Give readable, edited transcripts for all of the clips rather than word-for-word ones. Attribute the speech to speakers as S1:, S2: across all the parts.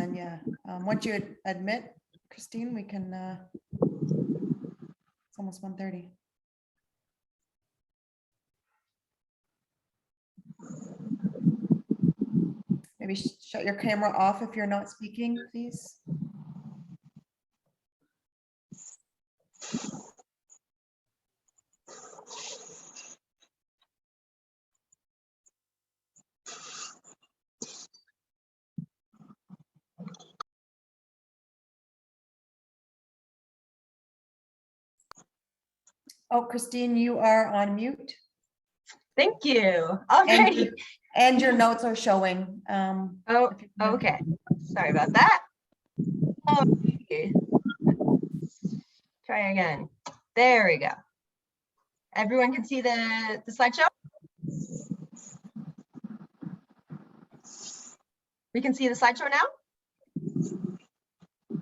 S1: then yeah, once you admit, Christine, we can, it's almost 1:30. Maybe shut your camera off if you're not speaking, please. Oh, Christine, you are on mute.
S2: Thank you. Alrighty.
S1: And your notes are showing.
S2: Oh, okay. Sorry about that. Okay. Try again. There we go. Everyone can see the slideshow? We can see the slideshow now?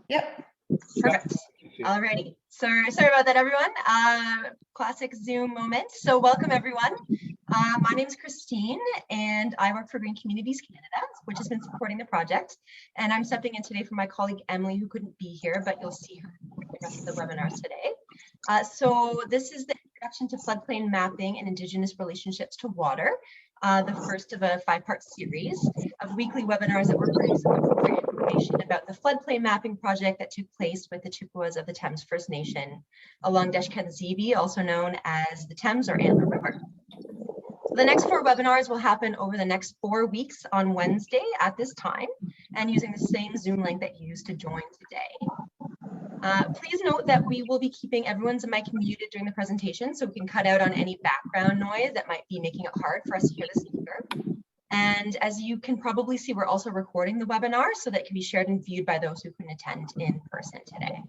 S1: Yep.
S2: Perfect. Alrighty. Sorry about that, everyone. Classic Zoom moment. So welcome, everyone. My name is Christine, and I work for Green Communities Canada, which has been supporting the project. And I'm stepping in today for my colleague Emily, who couldn't be here, but you'll see her for the rest of the webinars today. So this is the introduction to floodplain mapping and Indigenous relationships to water, the first of a 5-part series of weekly webinars that we're producing for information about the floodplain mapping project that took place with the Chippewas of the Thames First Nation along Deshkadzebi, also known as the Thames or Antler River. So the next 4 webinars will happen over the next 4 weeks on Wednesday at this time and using the same Zoom link that you used to join today. Please note that we will be keeping everyone's mic muted during the presentation so we can cut out on any background noise that might be making it hard for us to hear the speaker. And as you can probably see, we're also recording the webinar so that it can be shared and viewed by those who couldn't attend in person today.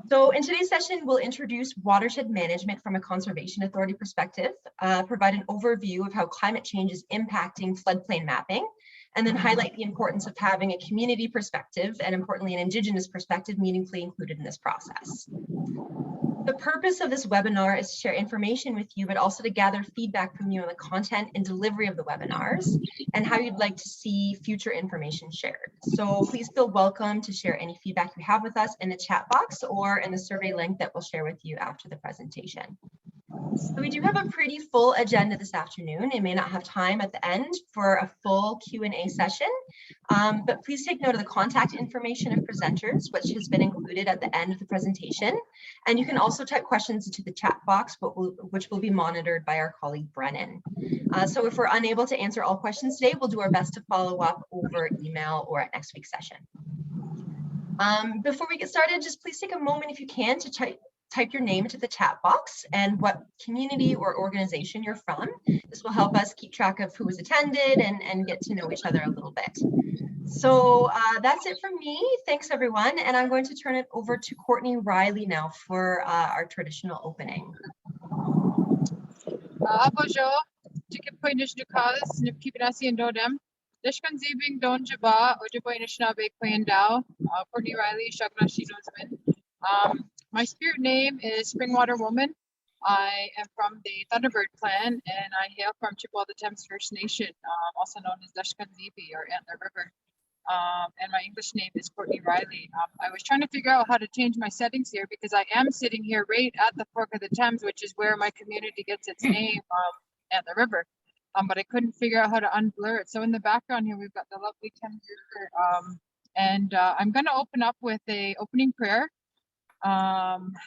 S2: So in today's session, we'll introduce watershed management from a conservation authority perspective, provide an overview of how climate change is impacting floodplain mapping, and then highlight the importance of having a community perspective and importantly, an Indigenous perspective meaningfully included in this process. The purpose of this webinar is to share information with you, but also to gather feedback from you on the content and delivery of the webinars and how you'd like to see future information shared. So please feel welcome to share any feedback you have with us in the chat box or in the survey link that we'll share with you after the presentation. So we do have a pretty full agenda this afternoon. It may not have time at the end for a full Q&A session, but please take note of the contact information of presenters, which has been included at the end of the presentation. And you can also type questions into the chat box, which will be monitored by our colleague Brennan. So if we're unable to answer all questions today, we'll do our best to follow up over email or at next week's session. Before we get started, just please take a moment if you can to type your name into the chat box and what community or organization you're from. This will help us keep track of who has attended and get to know each other a little bit. So that's it from me. Thanks, everyone. And I'm going to turn it over to Courtney Riley now for our traditional opening.
S3: Bonjour. Courtney Riley, my spirit name is Springwater Woman. I am from the Thunderbird clan and I hail from Chippewa the Thames First Nation, also known as Deshkadzebi or Antler River. And my English name is Courtney Riley. I was trying to figure out how to change my settings here because I am sitting here right at the fork of the Thames, which is where my community gets its name, Antler River. But I couldn't figure out how to unblur it. So in the background here, we've got the lovely Thames River. And I'm going to open up with a opening prayer. So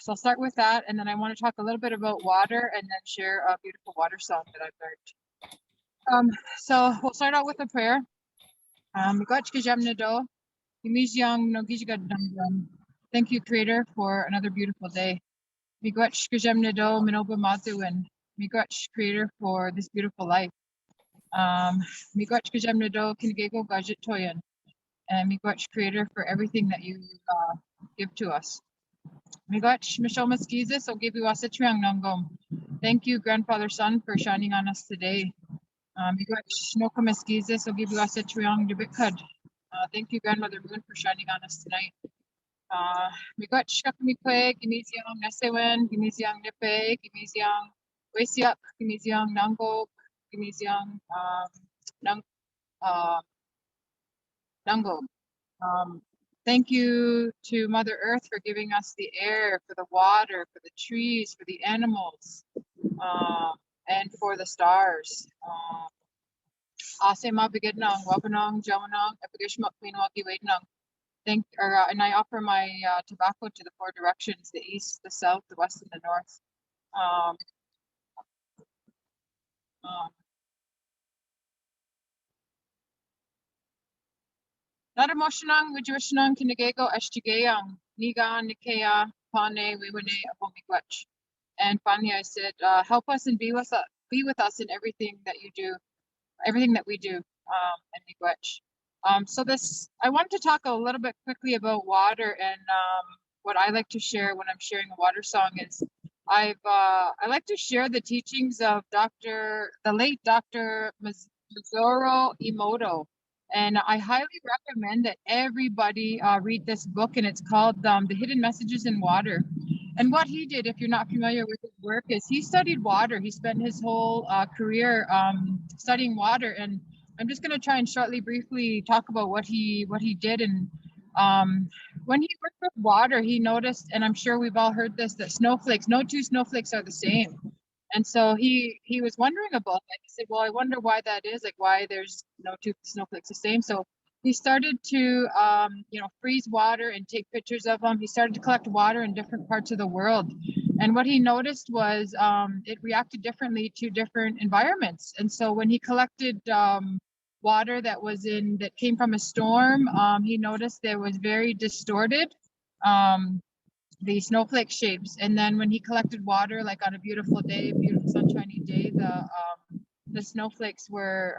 S3: I'll start with that, and then I want to talk a little bit about water and then share a beautiful water song that I've learned. So we'll start out with a prayer. Thank you, Creator, for another beautiful day. Creator, for this beautiful life. And Creator, for everything that you give to us. Thank you, Grandfather Sun, for shining on us today. Thank you, Grandmother Moon, for shining on us tonight. Nango. Thank you to Mother Earth for giving us the air, for the water, for the trees, for the animals, and for the stars. And I offer my tobacco to the four directions: the east, the south, the west, and the north. Nadamoshunang, Wijuishnang, Kinegego, Eshtigayang, Niga, Nikea, Pane, Wiwene, Apomigwech. And finally, I said, help us and be with us in everything that you do, everything that we do, and Miigwech. So I want to talk a little bit quickly about water, and what I like to share when I'm sharing a water song is I like to share the teachings of the late Dr. Masaru Emoto. And I highly recommend that everybody read this book, and it's called The Hidden Messages in Water. And what he did, if you're not familiar with his work, is he studied water. He spent his whole career studying water. And I'm just going to try and briefly talk about what he did. And when he worked with water, he noticed, and I'm sure we've all heard this, that no two snowflakes are the same. And so he was wondering about that. He said, well, I wonder why that is, like why there's no two snowflakes the same. So he started to, freeze water and take pictures of them. He started to collect water in different parts of the world. And what he noticed was it reacted differently to different environments. And so when he collected water that came from a storm, he noticed there was very distorted. The snowflake shapes. And then when he collected water, like on a beautiful sunshiny day, the snowflakes were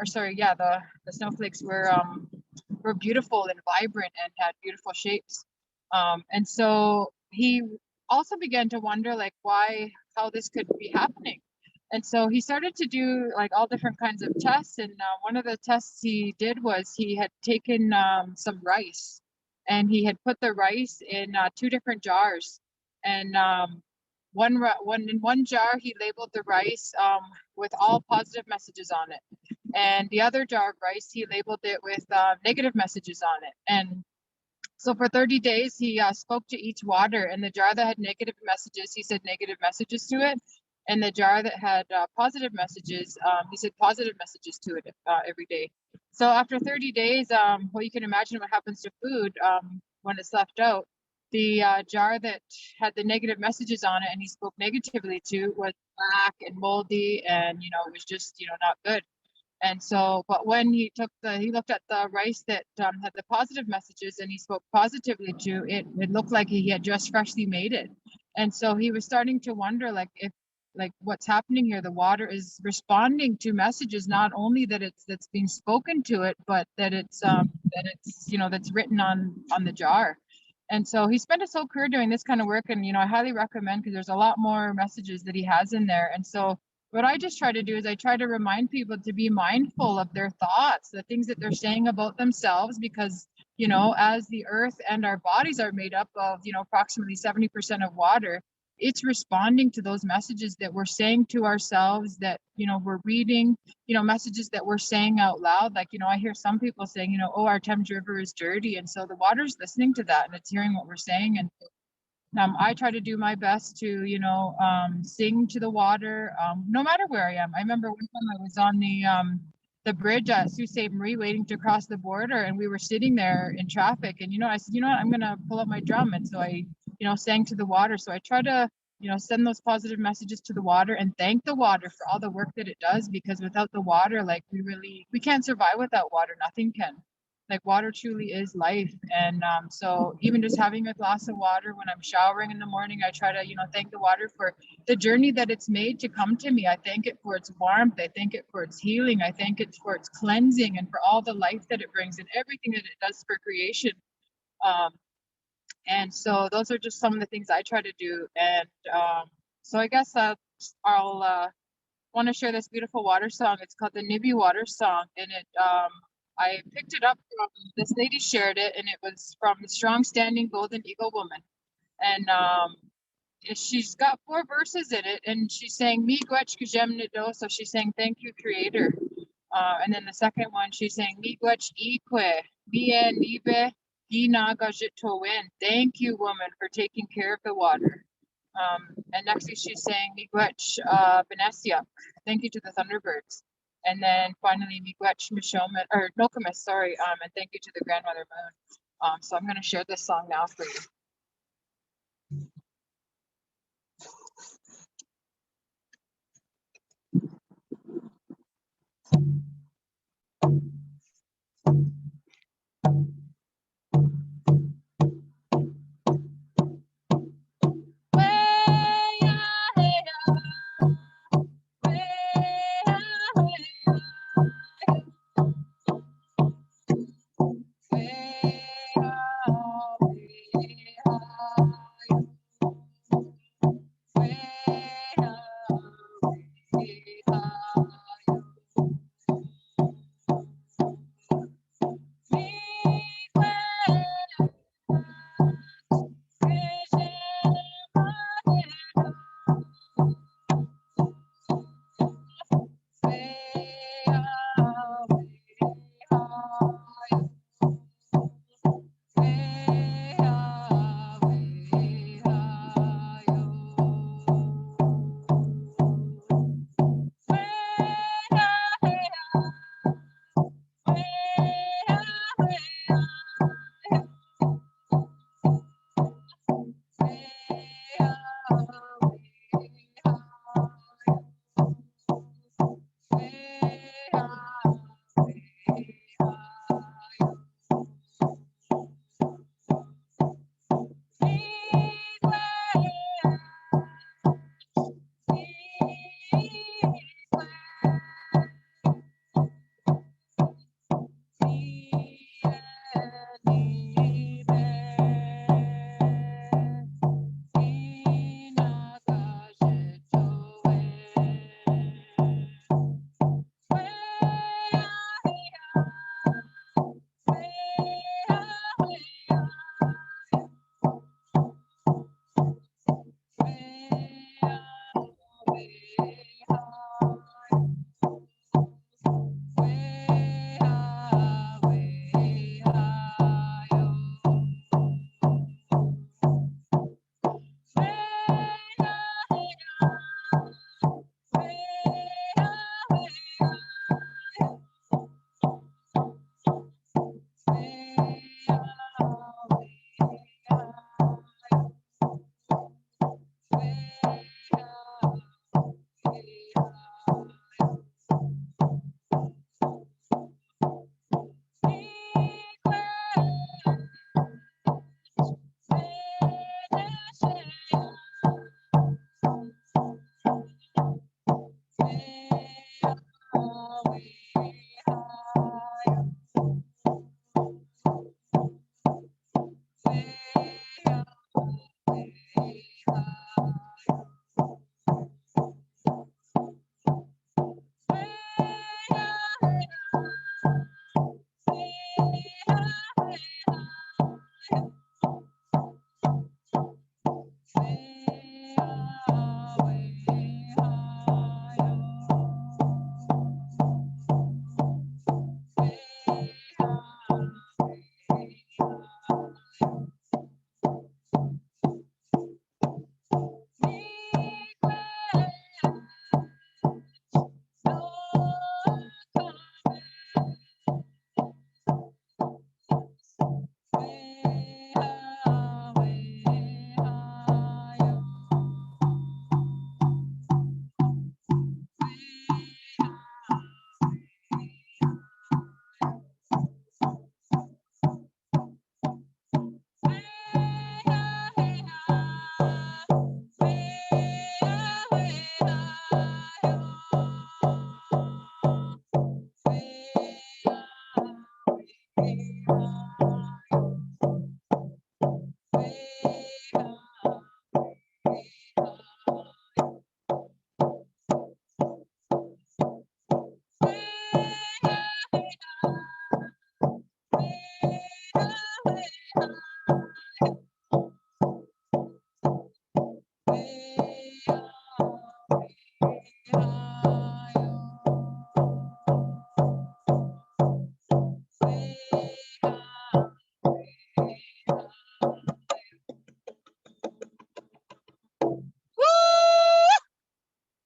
S3: beautiful and vibrant and had beautiful shapes. And so he also began to wonder like how this could be happening. And so he started to do like all different kinds of tests. And one of the tests he did was he had taken some rice, and he had put the rice in two different jars. And in one jar, he labeled the rice with all positive messages on it. And the other jar of rice, he labeled it with negative messages on it. And so for 30 days, he spoke to each water. And the jar that had negative messages, he said negative messages to it. And the jar that had positive messages, he said positive messages to it every day. So after 30 days, well, you can imagine what happens to food when it's left out. The jar that had the negative messages on it and he spoke negatively to was black and moldy, and it was just not good. And so, but when he looked at the rice that had the positive messages and he spoke positively to it, it looked like he had just freshly made it. And so he was starting to wonder if what's happening here. The water is responding to messages, not only that's being spoken to it, but that it's that's written on the jar. And so he spent his whole career doing this kind of work, and I highly recommend, because there's a lot more messages that he has in there. And so what I just try to do is I try to remind people to be mindful of their thoughts, the things that they're saying about themselves, because as the earth and our bodies are made up of approximately 70% of water, it's responding to those messages that we're saying to ourselves, that we're reading, messages that we're saying out loud. Like I hear some people saying, oh, our Thames River is dirty, and so the water's listening to that and it's hearing what we're saying. And I try to do my best to sing to the water, no matter where I am. I remember one time I was on the bridge at Sault Ste. Marie waiting to cross the border, and we were sitting there in traffic, and I said, what, I'm gonna pull up my drum. And so I sang to the water. So I try to send those positive messages to the water and thank the water for all the work that it does, because without the water, we can't survive without water. Nothing can. Water truly is life. And so even just having a glass of water when I'm showering in the morning, I try to thank the water for the journey that it's made to come to me. I thank it for its warmth. I thank it for its healing. I thank it for its cleansing and for all the life that it brings and everything that it does for creation. And so those are just some of the things I try to do. And so I guess I'll want to share this beautiful water song. It's called the Nibi Water Song, and it I picked it up from this lady, shared it, and it was from the Strong Standing Golden Eagle Woman. And she's got 4 verses in it, and she's saying Miigwech Kujem Nido, so she's saying thank you, Creator. And then the second one, she's saying Miigwech Ikwe, Mie Nibe, Ginagajitowin. Thank you, woman, for taking care of the water. And next she's saying Miigwech Benesiak. Thank you to the Thunderbirds. And then finally Miigwech Mishoman or Nokomis, sorry, and thank you to the Grandmother Moon. So I'm gonna share this song now for you.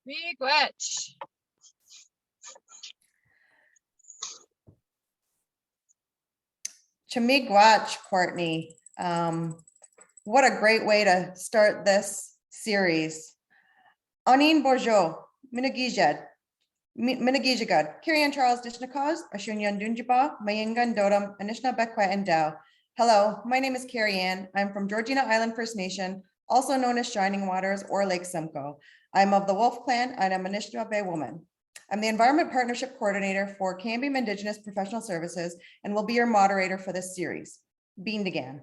S3: Miigwech.
S1: Chamigwach, Courtney. What a great way to start this series. Anin Bojo, Minagijad, Minagijagad, Kirian Charles Dishnakaz, Ashunyan Dunjiba, Mayangan Dodam, Anishna Bekwa and Dow. Hello, my name is Carrie Ann. I'm from Georgina Island First Nation, also known as Shining Waters or Lake Simcoe. I'm of the Wolf Clan and I'm an Anishinaabe Bay woman. I'm the Environment Partnership Coordinator for Cambium Indigenous Professional Services and will be your moderator for this series. Bean again.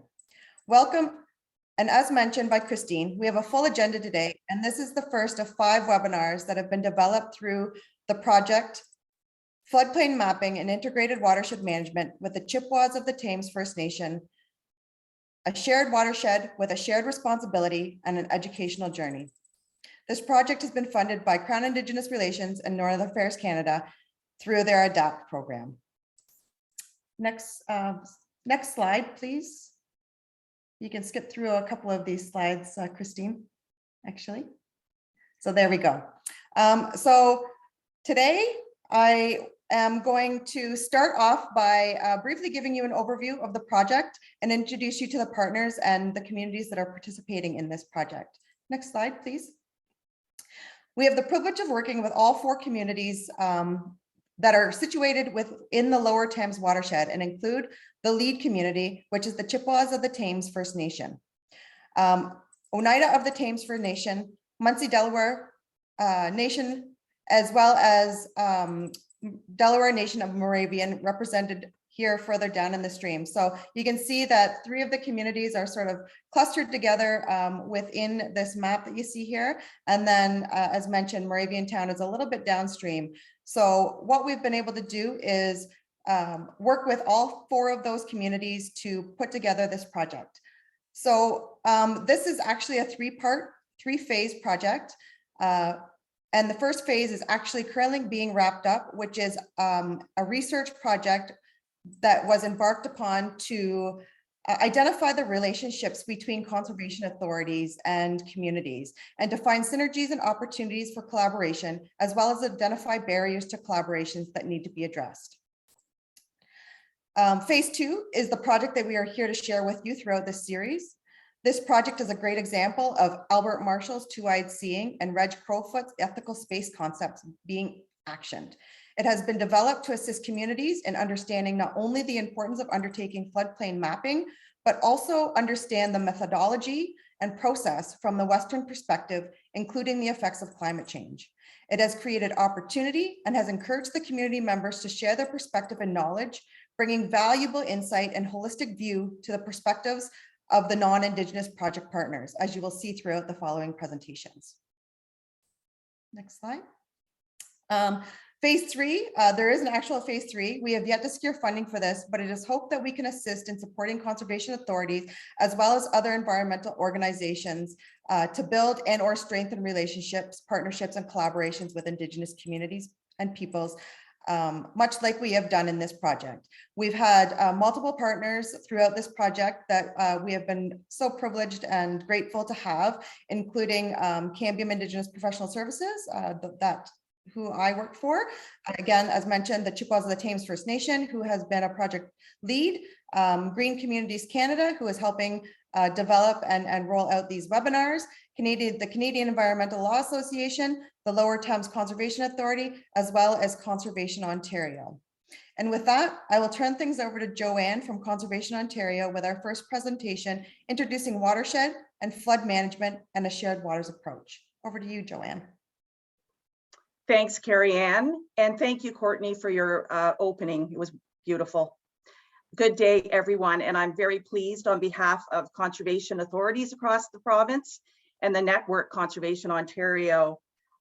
S1: Welcome, and as mentioned by Christine, we have a full agenda today, and this is the first of 5 webinars that have been developed through the project Floodplain Mapping and Integrated Watershed Management with the Chippewas of the Thames First Nation, a shared watershed with a shared responsibility and an educational journey. This project has been funded by Crown Indigenous Relations and Northern Affairs Canada through their ADAPT program. Next slide, please. You can skip through a couple of these slides, Christine, actually. So there we go. So today I am going to start off by briefly giving you an overview of the project and introduce you to the partners and the communities that are participating in this project. Next slide, please. We have the privilege of working with all 4 communities that are situated within the Lower Thames watershed and include the lead community, which is the Chippewas of the Thames First Nation, Oneida of the Thames First Nation, Munsee Delaware Nation, as well as Delaware Nation of Moravian, represented here further down in the stream. So you can see that 3 of the communities are sort of clustered together within this map that you see here. And then as mentioned, Moravian Town is a little bit downstream. So what we've been able to do is work with all 4 of those communities to put together this project. So this is actually a 3-phase project. And the first phase is actually currently being wrapped up, which is a research project that was embarked upon to identify the relationships between conservation authorities and communities and to find synergies and opportunities for collaboration, as well as identify barriers to collaborations that need to be addressed. Phase 2 is the project that we are here to share with you throughout this series. This project is a great example of Albert Marshall's 2-eyed seeing and Reg Crowfoot's ethical space concepts being actioned. It has been developed to assist communities in understanding not only the importance of undertaking floodplain mapping, but also understand the methodology and process from the Western perspective, including the effects of climate change. It has created opportunity and has encouraged the community members to share their perspective and knowledge, bringing valuable insight and holistic view to the perspectives of the non-Indigenous project partners, as you will see throughout the following presentations. Next slide. Phase 3, there is an actual phase 3. We have yet to secure funding for this, but it is hoped that we can assist in supporting conservation authorities as well as other environmental organizations to build and or strengthen relationships, partnerships, and collaborations with Indigenous communities and peoples, much like we have done in this project. We've had multiple partners throughout this project that we have been so privileged and grateful to have, including Cambium Indigenous Professional Services, who I work for. Again, as mentioned, the Chippewas of the Thames First Nation, who has been a project lead, Green Communities Canada, who is helping develop and roll out these webinars, the Canadian Environmental Law Association, the Lower Thames Conservation Authority, as well as Conservation Ontario. And with that, I will turn things over to Joanne from Conservation Ontario with our first presentation, introducing watershed and flood management and a shared waters approach. Over to you, Joanne.
S4: Thanks, Carrie Ann, and thank you, Courtney, for your opening. It was beautiful. Good day, everyone, and I'm very pleased on behalf of conservation authorities across the province and the Network Conservation Ontario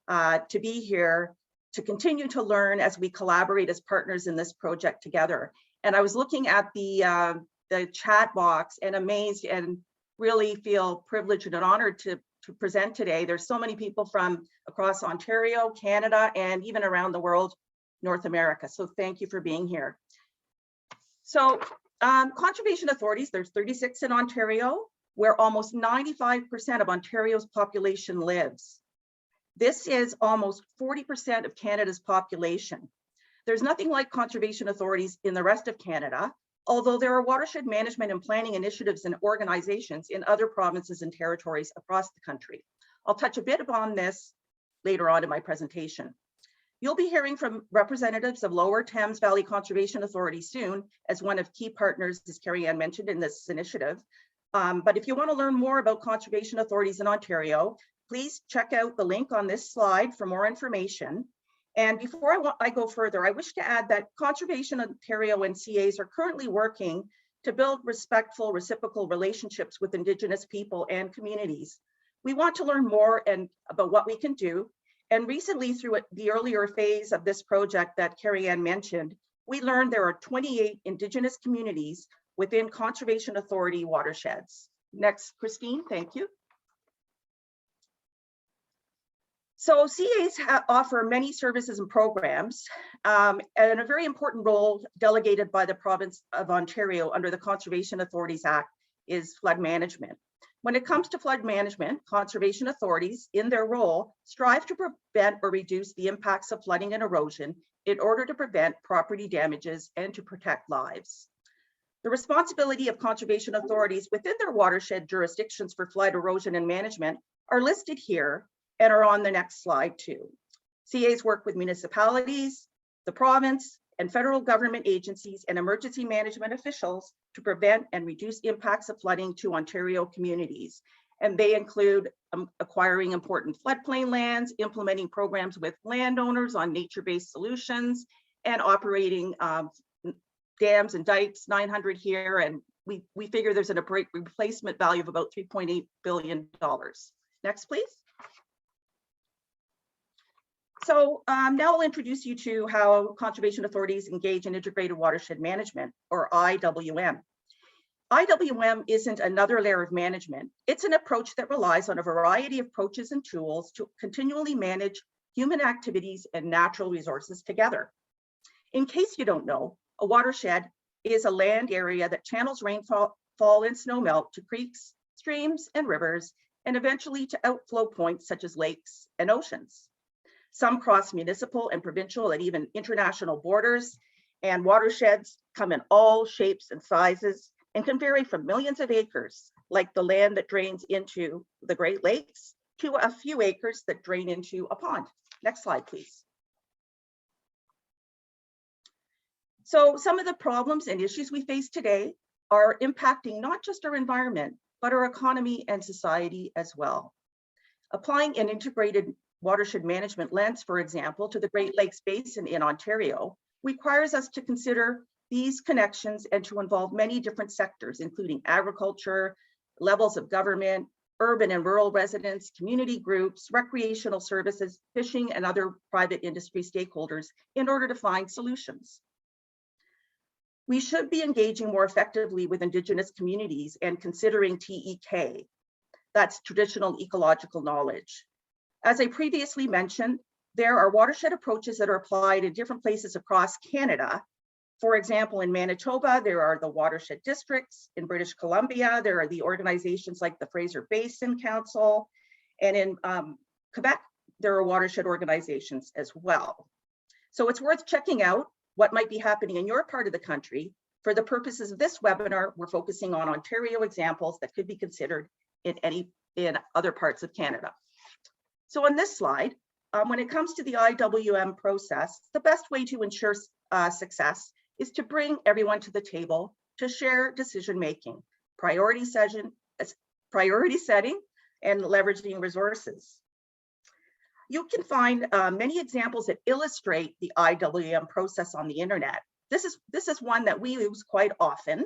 S4: to be here to continue to learn as we collaborate as partners in this project together. And I was looking at the chat box and amazed and really feel privileged and honored to present today. There's so many people from across Ontario, Canada, and even around the world, North America. So thank you for being here. So conservation authorities, there's 36 in Ontario, where almost 95% of Ontario's population lives. This is almost 40% of Canada's population. There's nothing like conservation authorities in the rest of Canada, although there are watershed management and planning initiatives and organizations in other provinces and territories across the country. I'll touch a bit upon this later on in my presentation. You'll be hearing from representatives of Lower Thames Valley Conservation Authority soon, as one of key partners, as Carrie Ann mentioned, in this initiative. But if you want to learn more about conservation authorities in Ontario, please check out the link on this slide for more information. And before I go further, I wish to add that Conservation Ontario and CAs are currently working to build respectful, reciprocal relationships with Indigenous people and communities. We want to learn more about what we can do. And recently, through the earlier phase of this project that Carrie Ann mentioned, we learned there are 28 Indigenous communities within Conservation Authority watersheds. Next, Christine, thank you. So CAs offer many services and programs, and a very important role delegated by the province of Ontario under the Conservation Authorities Act is flood management. When it comes to flood management, conservation authorities in their role strive to prevent or reduce the impacts of flooding and erosion in order to prevent property damages and to protect lives. The responsibility of conservation authorities within their watershed jurisdictions for flood erosion and management are listed here and are on the next slide too. CAs work with municipalities, the province, and federal government agencies and emergency management officials to prevent and reduce impacts of flooding to Ontario communities. And they include acquiring important floodplain lands, implementing programs with landowners on nature-based solutions, and operating dams and dikes, 900 here, and we figure there's a replacement value of about $3.8 billion. Next, please. So now I'll introduce you to how conservation authorities engage in integrated watershed management, or IWM. IWM isn't another layer of management. It's an approach that relies on a variety of approaches and tools to continually manage human activities and natural resources together. In case you don't know, a watershed is a land area that channels rainfall and snowmelt to creeks, streams, and rivers, and eventually to outflow points such as lakes and oceans. Some cross municipal and provincial and even international borders, and watersheds come in all shapes and sizes and can vary from millions of acres, like the land that drains into the Great Lakes, to a few acres that drain into a pond. Next slide, please. So some of the problems and issues we face today are impacting not just our environment, but our economy and society as well. Applying an integrated watershed management lens, for example, to the Great Lakes Basin in Ontario, requires us to consider these connections and to involve many different sectors, including agriculture, levels of government, urban and rural residents, community groups, recreational services, fishing, and other private industry stakeholders in order to find solutions. We should be engaging more effectively with Indigenous communities and considering TEK, that's traditional ecological knowledge. As I previously mentioned, there are watershed approaches that are applied in different places across Canada. For example, in Manitoba, there are the watershed districts. In British Columbia, there are the organizations like the Fraser Basin Council. And in Quebec, there are watershed organizations as well. So it's worth checking out what might be happening in your part of the country. For the purposes of this webinar, we're focusing on Ontario examples that could be considered in other parts of Canada. So on this slide, when it comes to the IWM process, the best way to ensure success is to bring everyone to the table to share decision-making, priority setting, and leveraging resources. You can find many examples that illustrate the IWM process on the internet. This is one that we use quite often,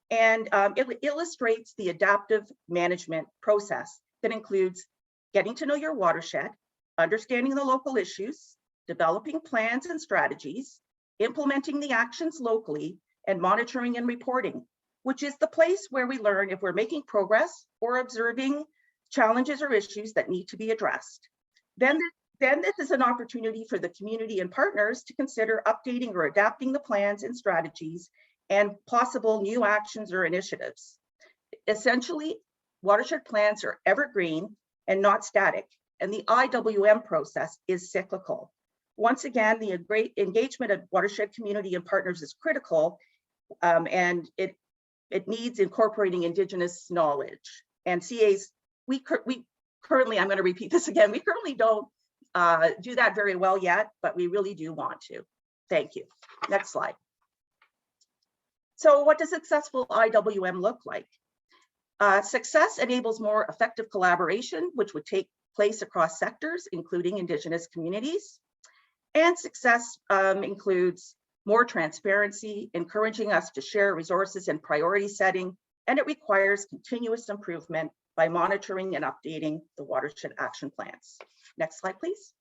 S4: and it illustrates the adaptive management process that includes getting to know your watershed, understanding the local issues, developing plans and strategies, implementing the actions locally, and monitoring and reporting, which is the place where we learn if we're making progress or observing challenges or issues that need to be addressed. Then this is an opportunity for the community and partners to consider updating or adapting the plans and strategies and possible new actions or initiatives. Essentially, watershed plans are evergreen and not static. and the IWM process is cyclical. Once again, the great engagement of watershed community and partners is critical, and it needs incorporating Indigenous knowledge. And CAs, we currently, I'm going to repeat this again, we currently don't do that very well yet, but we really do want to. Thank you. Next slide. So what does successful IWM look like? Success enables more effective collaboration, which would take place across sectors, including Indigenous communities. And success includes more transparency, encouraging us to share resources and priority setting, and it requires continuous improvement by monitoring and updating the watershed action plans. Next slide, please.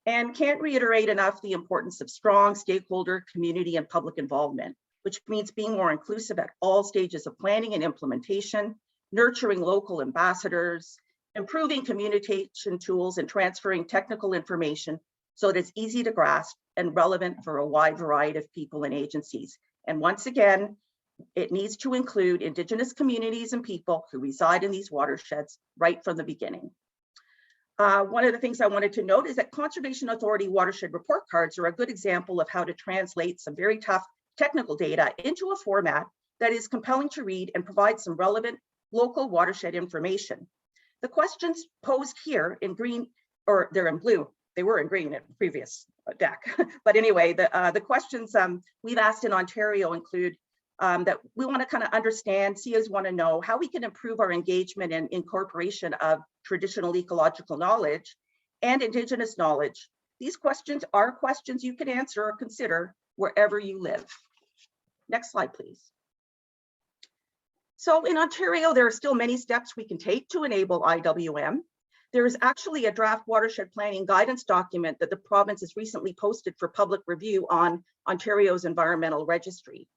S4: And can't reiterate enough the importance of strong stakeholder, community, and public involvement, which means being more inclusive at all stages of planning and implementation, nurturing local ambassadors, improving communication tools, and transferring technical information so that it's easy to grasp and relevant for a wide variety of people and agencies. And once again, it needs to include Indigenous communities and people who reside in these watersheds right from the beginning. One of the things I wanted to note is that Conservation Authority watershed report cards are a good example of how to translate some very tough technical data into a format that is compelling to read and provide some relevant local watershed information. The questions posed here in green, or they're in blue, they were in green at the previous deck. But anyway, the questions we've asked in Ontario include that we want to kind of understand, CAs want to know how we can improve our engagement and incorporation of traditional ecological knowledge and Indigenous knowledge. These questions are questions you can answer or consider wherever you live. Next slide, please. So in Ontario, there are still many steps we can take to enable IWM. There is actually a draft watershed planning guidance document that the province has recently posted for public review on Ontario's environmental registry.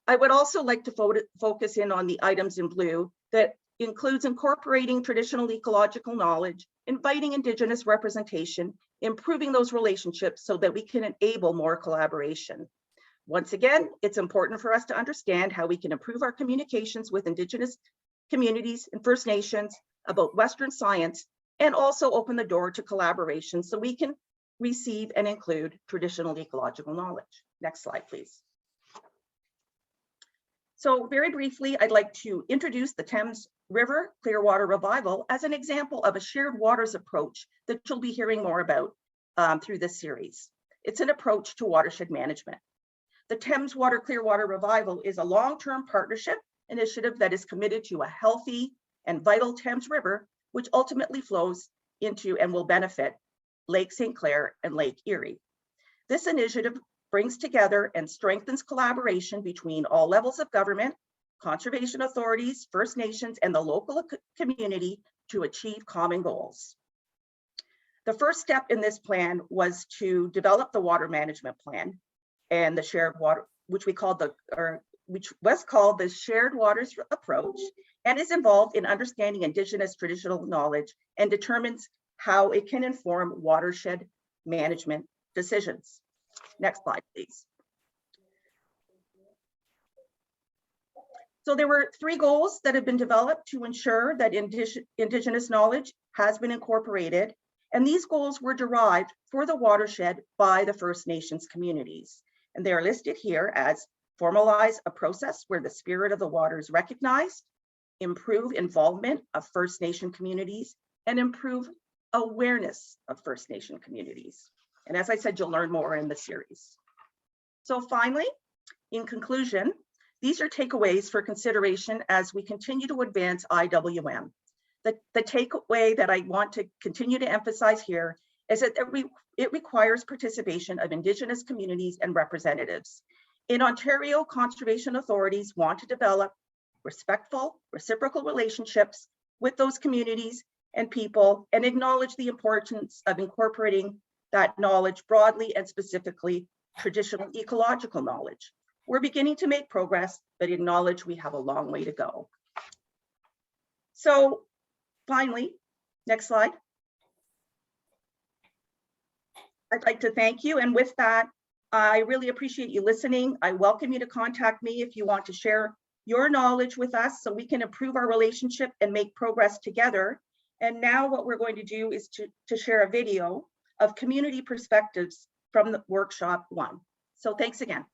S4: I would also like to focus in on the items in blue that includes incorporating traditional ecological knowledge, inviting Indigenous representation, improving those relationships so that we can enable more collaboration. Once again, it's important for us to understand how we can improve our communications with Indigenous communities and First Nations about Western science, and also open the door to collaboration so we can receive and include traditional ecological knowledge. Next slide, please. So very briefly, I'd like to introduce the Thames River Clearwater Revival as an example of a shared waters approach that you'll be hearing more about through this series. It's an approach to watershed management. The Thames Water Clearwater Revival is a long-term partnership initiative that is committed to a healthy and vital Thames River, which ultimately flows into and will benefit Lake St. Clair and Lake Erie. This initiative brings together and strengthens collaboration between all levels of government, conservation authorities, First Nations, and the local community to achieve common goals. The first step in this plan was to develop the water management plan and the shared water, which was called the shared waters approach, and is involved in understanding Indigenous traditional knowledge and determines how it can inform watershed management decisions. Next slide, please. So there were 3 goals that have been developed to ensure that Indigenous knowledge has been incorporated, and these goals were derived for the watershed by the First Nations communities. And they are listed here as formalize a process where the spirit of the water is recognized, improve involvement of First Nation communities, and improve awareness of First Nation communities. And as I said, you'll learn more in the series. So finally, in conclusion, these are takeaways for consideration as we continue to advance IWM. The takeaway that I want to continue to emphasize here is that it requires participation of Indigenous communities and representatives. In Ontario, conservation authorities want to develop respectful, reciprocal relationships with those communities and people, and acknowledge the importance of incorporating that knowledge broadly and specifically traditional ecological knowledge. We're beginning to make progress, but acknowledge we have a long way to go. So finally, next slide. I'd like to thank you. And with that, I really appreciate you listening. I welcome you to contact me if you want to share your knowledge with us so we can improve our relationship and make progress together. And now what we're going to do is to share a video of community perspectives from the workshop 1. So thanks again.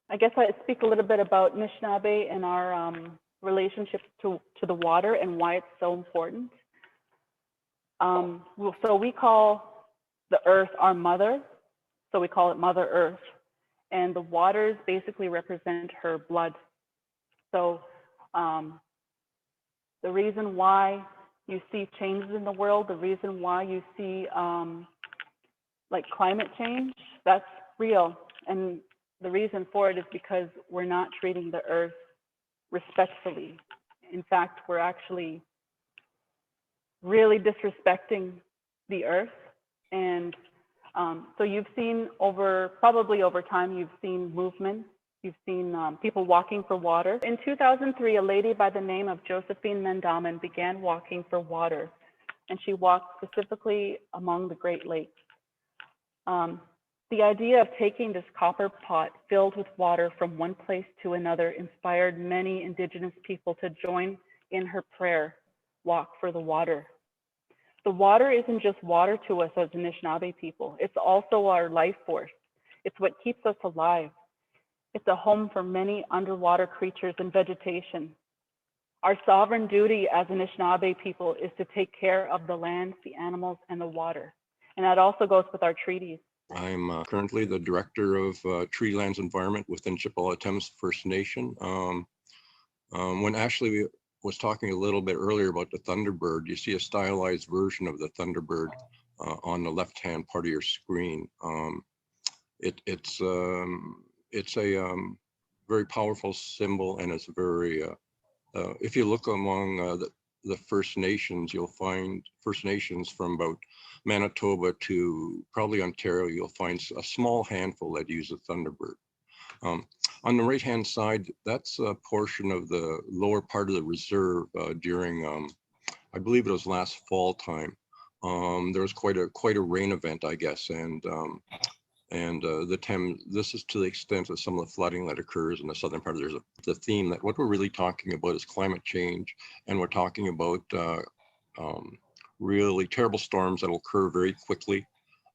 S5: I guess I speak a little bit about Anishinaabe and our relationship to the water and why it's so important. So we call the earth our mother, so we call it Mother Earth, and the waters basically represent her blood. So the reason why you see changes in the world, the reason why you see like climate change, that's real. And the reason for it is because we're not treating the earth respectfully. In fact, we're actually really disrespecting the earth. And so you've seen probably over time, you've seen movement, you've seen people walking for water. In 2003, a lady by the name of Josephine Mendaman began walking for water, and she walked specifically among the Great Lakes. The idea of taking this copper pot filled with water from one place to another inspired many Indigenous people to join in her prayer, walk for the water. The water isn't just water to us as Anishinaabe people, it's also our life force. It's what keeps us alive. It's a home for many underwater creatures and vegetation. Our sovereign duty as Anishinaabe people is to take care of the land, the animals, and the water. And that also goes with our treaties.
S6: I'm currently the Director of Tree Lands Environment within Chippewas Thames First Nation. When Ashley was talking a little bit earlier about the Thunderbird, you see a stylized version of the Thunderbird on the left-hand part of your screen. It's a very powerful symbol, and it's very, if you look among the First Nations, you'll find First Nations from about Manitoba to probably Ontario, you'll find a small handful that use a Thunderbird. On the right-hand side, that's a portion of the lower part of the reserve during, I believe it was last fall time. There was quite a rain event, I guess, and the Thames, this is to the extent of some of the flooding that occurs in the southern part. There's the theme that what we're really talking about is climate change, and we're talking about really terrible storms that will occur very quickly,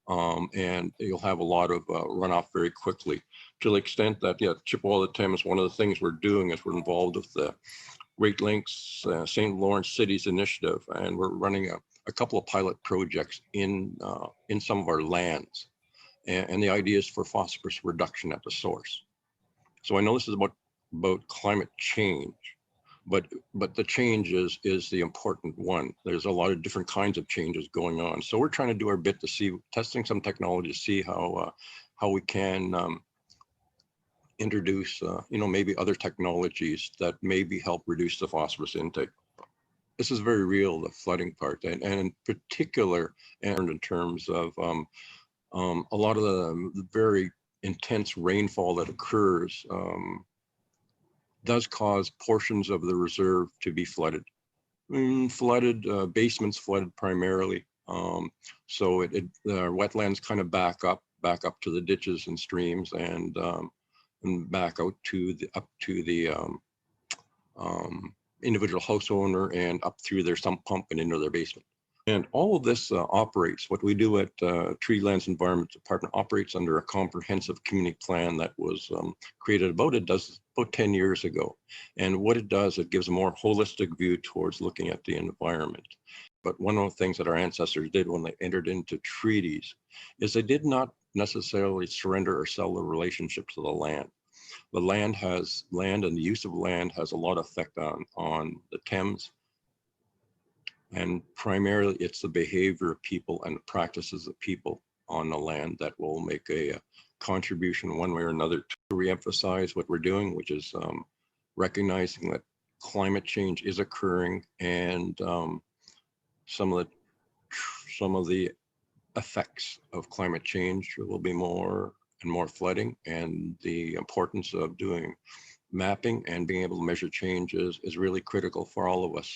S6: and you'll have a lot of runoff very quickly, to the extent that, yeah, Chippewas Thames, one of the things we're doing is we're involved with the Great Lakes St. Lawrence Cities Initiative, and we're running a couple of pilot projects in some of our lands. And the idea is for phosphorus reduction at the source. So I know this is about climate change, but the change is the important one. There's a lot of different kinds of changes going on. So we're trying to do our bit to see, testing some technology to see how we can introduce, maybe other technologies that maybe help reduce the phosphorus intake. This is very real, the flooding part, and in particular, and in terms of a lot of the very intense rainfall that occurs does cause portions of the reserve to be flooded. Basements flooded primarily. So the wetlands kind of back up to the ditches and streams, and back out to the individual house owner and up through their sump pump and into their basement. And all of this operates, what we do at Tree Lands Environment Department operates under a comprehensive community plan that was created about 10 years ago. And what it does, it gives a more holistic view towards looking at the environment. But one of the things that our ancestors did when they entered into treaties is they did not necessarily surrender or sell the relationship to the land. The land and the use of land has a lot of effect on the Thames. And primarily it's the behavior of people and the practices of people on the land that will make a contribution one way or another to reemphasize what we're doing, which is recognizing that climate change is occurring, and some of the effects of climate change will be more and more flooding, and the importance of doing mapping and being able to measure changes is really critical for all of us,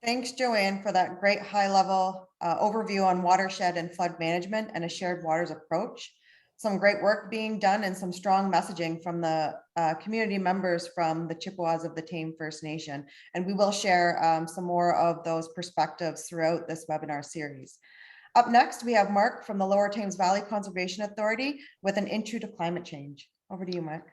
S1: Thanks, Joanne, for that great high-level overview on watershed and flood management and a shared waters approach. Some great work being done and some strong messaging from the community members from the Chippewas of the Thames First Nation. And we will share some more of those perspectives throughout this webinar series. Up next, we have Mark from the Lower Thames Valley Conservation Authority with an intro to climate change. Over to you, Mark.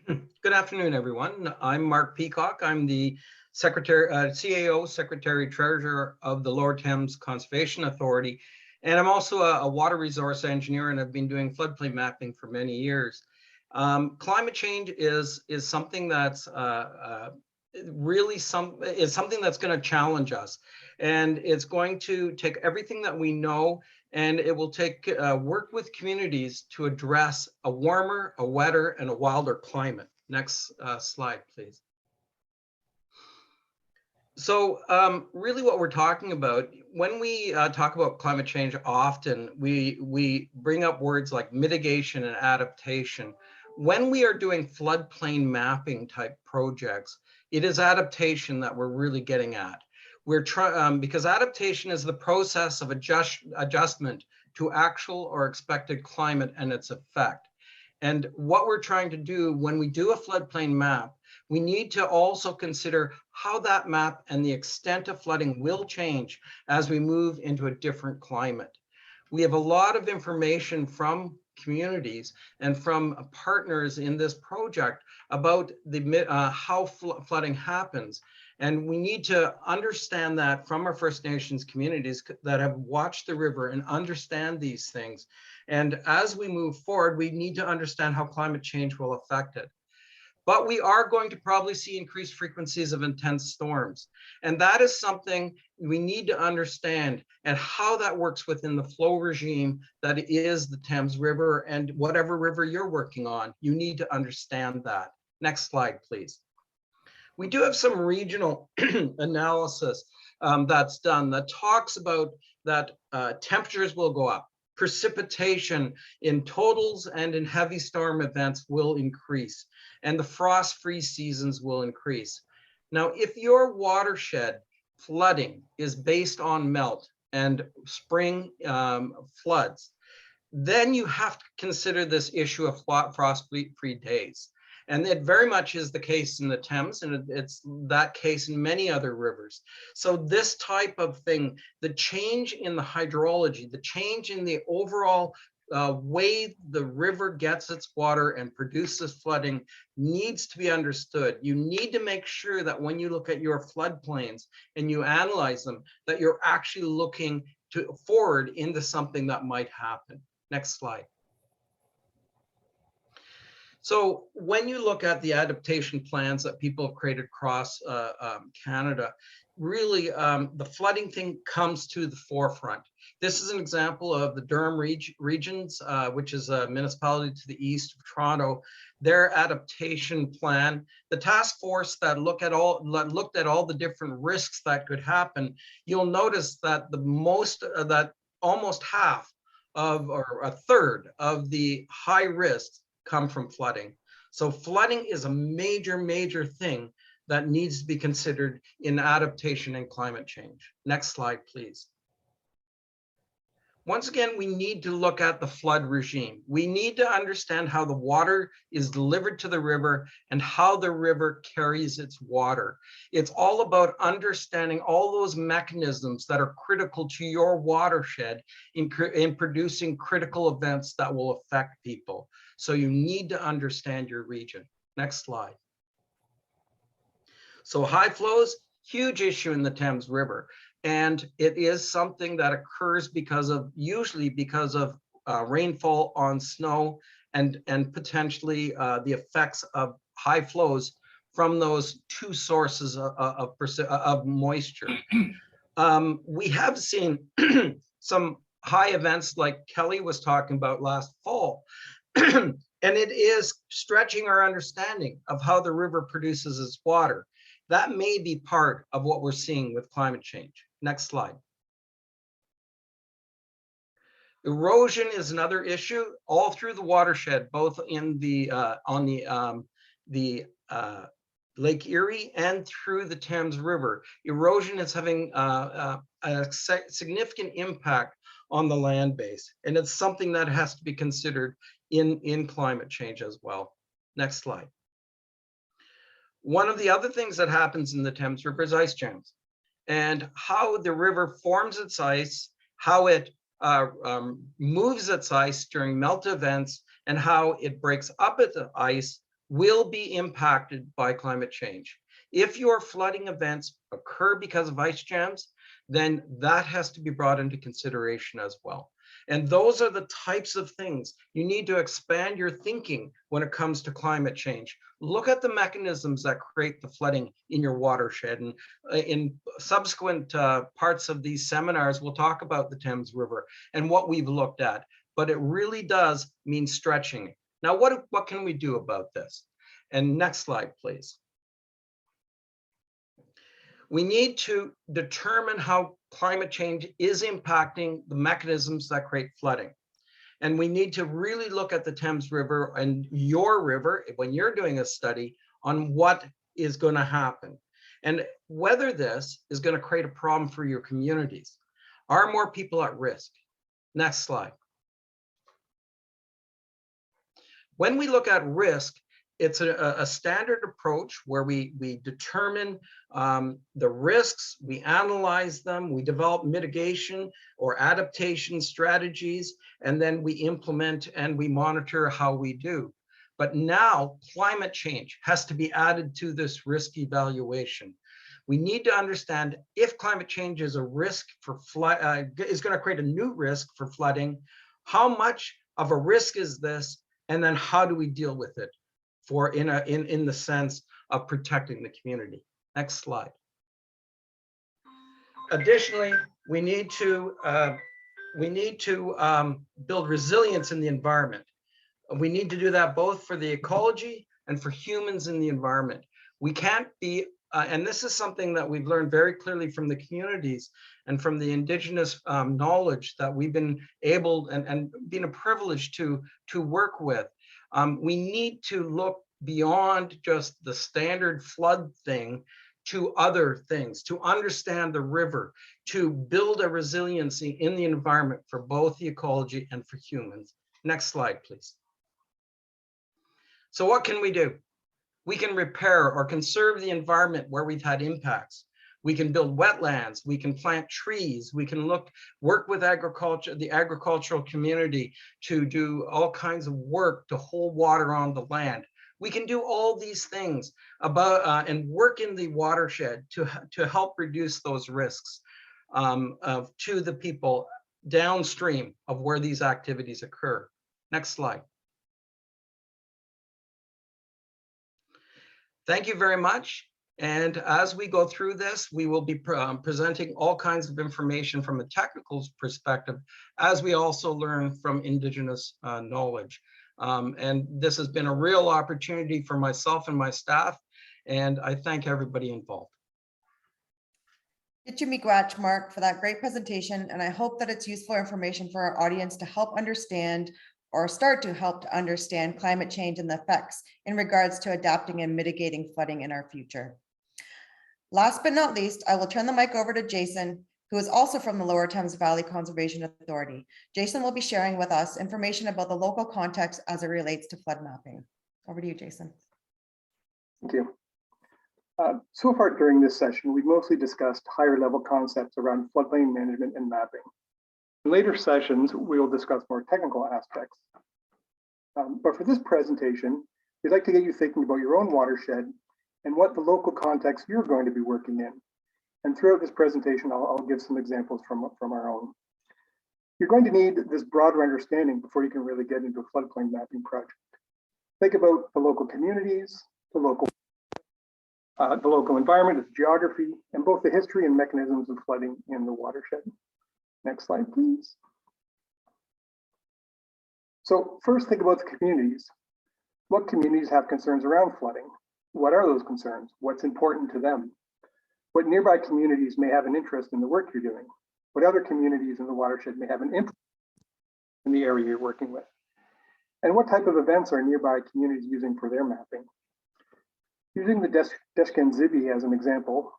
S7: Good afternoon, everyone. I'm Mark Peacock. I'm the CAO, Secretary Treasurer of the Lower Thames Conservation Authority. And I'm also a water resource engineer, and I've been doing floodplain mapping for many years. Climate change is something that's really something that's going to challenge us, and it's going to take everything that we know, and it will take work with communities to address a warmer, a wetter, and a wilder climate. Next slide, please. So really what we're talking about, when we talk about climate change, often we bring up words like mitigation and adaptation. When we are doing floodplain mapping type projects, it is adaptation that we're really getting at. We're trying because adaptation is the process of adjustment to actual or expected climate and its effect. And what we're trying to do when we do a floodplain map, we need to also consider how that map and the extent of flooding will change as we move into a different climate. We have a lot of information from communities and from partners in this project about the how flooding happens. And we need to understand that from our First Nations communities that have watched the river and understand these things. And as we move forward, we need to understand how climate change will affect it. But we are going to probably see increased frequencies of intense storms. And that is something we need to understand, and how that works within the flow regime that is the Thames River, and whatever river you're working on, you need to understand that. Next slide, please. We do have some regional analysis that's done that talks about that temperatures will go up. Precipitation in totals and in heavy storm events will increase, and the frost-free seasons will increase. Now, if your watershed flooding is based on melt and spring floods, then you have to consider this issue of frost-free days. And it very much is the case in the Thames, and it's that case in many other rivers. So this type of thing, the change in the hydrology, the change in the overall way the river gets its water and produces flooding needs to be understood. You need to make sure that when you look at your floodplains and you analyze them, that you're actually looking forward into something that might happen. Next slide. So when you look at the adaptation plans that people have created across Canada, really the flooding thing comes to the forefront. This is an example of the Durham regions, which is a municipality to the east of Toronto, their adaptation plan. The task force that looked at all the different risks that could happen, you'll notice that almost half of, or a third of the high risks come from flooding. So flooding is a major, major thing that needs to be considered in adaptation and climate change. Next slide, please. Once again, we need to look at the flood regime. We need to understand how the water is delivered to the river and how the river carries its water. It's all about understanding all those mechanisms that are critical to your watershed in producing critical events that will affect people. So you need to understand your region. Next slide. So high flows, huge issue in the Thames River. And it is something that occurs usually because of rainfall on snow and potentially the effects of high flows from those two sources of moisture. We have seen some high events like Kelly was talking about last fall. And it is stretching our understanding of how the river produces its water. That may be part of what we're seeing with climate change. Next slide. Erosion is another issue all through the watershed, both in the on the Lake Erie and through the Thames River. Erosion is having a significant impact on the land base, and it's something that has to be considered in climate change as well. Next slide. One of the other things that happens in the Thames River is ice jams, and how the river forms its ice, how it moves its ice during melt events, and how it breaks up its ice will be impacted by climate change. If your flooding events occur because of ice jams, then that has to be brought into consideration as well. And those are the types of things you need to expand your thinking when it comes to climate change. Look at the mechanisms that create the flooding in your watershed. And in subsequent parts of these seminars, we'll talk about the Thames River and what we've looked at. But it really does mean stretching. Now, what can we do about this? And next slide, please. We need to determine how climate change is impacting the mechanisms that create flooding. And we need to really look at the Thames River and your river when you're doing a study on what is going to happen and whether this is going to create a problem for your communities. Are more people at risk? Next slide. When we look at risk, it's a standard approach where we determine the risks, we analyze them, we develop mitigation or adaptation strategies, and then we implement and we monitor how we do. But now climate change has to be added to this risk evaluation. We need to understand if climate change is a risk for is going to create a new risk for flooding, how much of a risk is this, and then how do we deal with it in the sense of protecting the community. Next slide. Additionally, we need to build resilience in the environment. We need to do that both for the ecology and for humans in the environment. We can't be, and this is something that we've learned very clearly from the communities and from the Indigenous knowledge that we've been able and been a privilege to work with. We need to look beyond just the standard flood thing to other things, to understand the river, to build a resiliency in the environment for both the ecology and for humans. Next slide, please. So what can we do? We can repair or conserve the environment where we've had impacts. We can build wetlands, we can plant trees, we can work with agriculture, the agricultural community to do all kinds of work to hold water on the land. We can do all these things and work in the watershed to help reduce those risks to the people downstream of where these activities occur. Next slide. Thank you very much. And as we go through this, we will be presenting all kinds of information from a technical perspective, as we also learn from Indigenous knowledge. And this has been a real opportunity for myself and my staff, and I thank everybody involved.
S1: Get you miigwech, Mark, for that great presentation, and I hope that it's useful information for our audience to help understand or start to help to understand climate change and the effects in regards to adapting and mitigating flooding in our future. Last but not least, I will turn the mic over to Jason, who is also from the Lower Thames Valley Conservation Authority. Jason will be sharing with us information about the local context as it relates to flood mapping. Over to you, Jason.
S8: Thank you. So far during this session, we've mostly discussed higher level concepts around floodplain management and mapping. In later sessions, we will discuss more technical aspects. But for this presentation, we'd like to get you thinking about your own watershed and what the local context you're going to be working in. And throughout this presentation, I'll give some examples from our own. You're going to need this broader understanding before you can really get into a floodplain mapping project. Think about the local communities, the local environment, its geography, and both the history and mechanisms of flooding in the watershed. Next slide, please. So first, think about the communities. What communities have concerns around flooding? What are those concerns? What's important to them? What nearby communities may have an interest in the work you're doing? What other communities in the watershed may have an interest in the area you're working with? And what type of events are nearby communities using for their mapping? Using the Deshkan-Zibi as an example,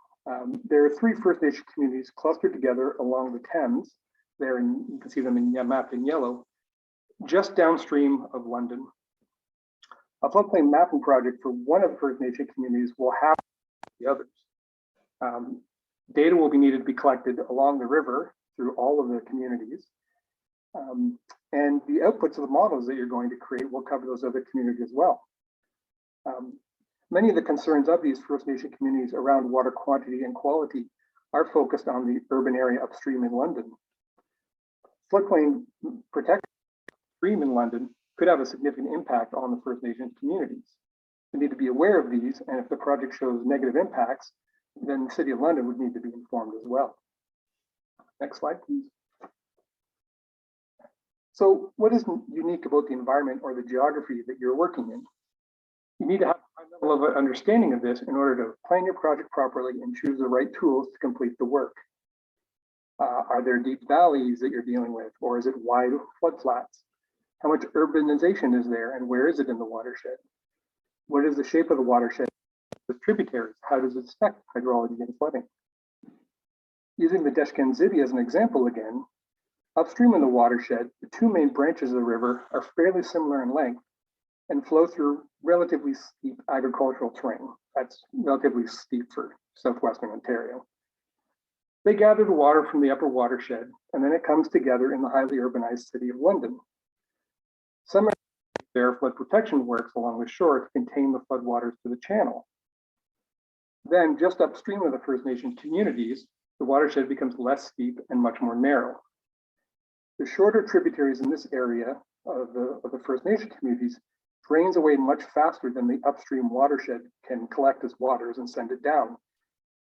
S8: there are 3 First Nation communities clustered together along the Thames. There, and you can see them in mapped in yellow, just downstream of London. A floodplain mapping project for one of the First Nation communities will have the others. Data will be needed to be collected along the river through all of the communities. And the outputs of the models that you're going to create will cover those other communities as well. Many of the concerns of these First Nation communities around water quantity and quality are focused on the urban area upstream in London. Floodplain protection upstream in London could have a significant impact on the First Nation communities. We need to be aware of these, and if the project shows negative impacts, then the City of London would need to be informed as well. Next slide, please. So what is unique about the environment or the geography that you're working in? You need to have a high level of understanding of this in order to plan your project properly and choose the right tools to complete the work. Are there deep valleys that you're dealing with, or is it wide floodflats? How much urbanization is there, and where is it in the watershed? What is the shape of the watershed with tributaries? How does it affect hydrology and flooding? Using the Deshkan-Zibi as an example again, upstream in the watershed, the 2 main branches of the river are fairly similar in length and flow through relatively steep agricultural terrain. That's relatively steep for southwestern Ontario. They gather the water from the upper watershed, and then it comes together in the highly urbanized City of London. Some there flood protection works along the shore to contain the floodwaters to the channel. Then, just upstream of the First Nation communities, the watershed becomes less steep and much more narrow. The shorter tributaries in this area of the First Nation communities drains away much faster than the upstream watershed can collect its waters and send it down.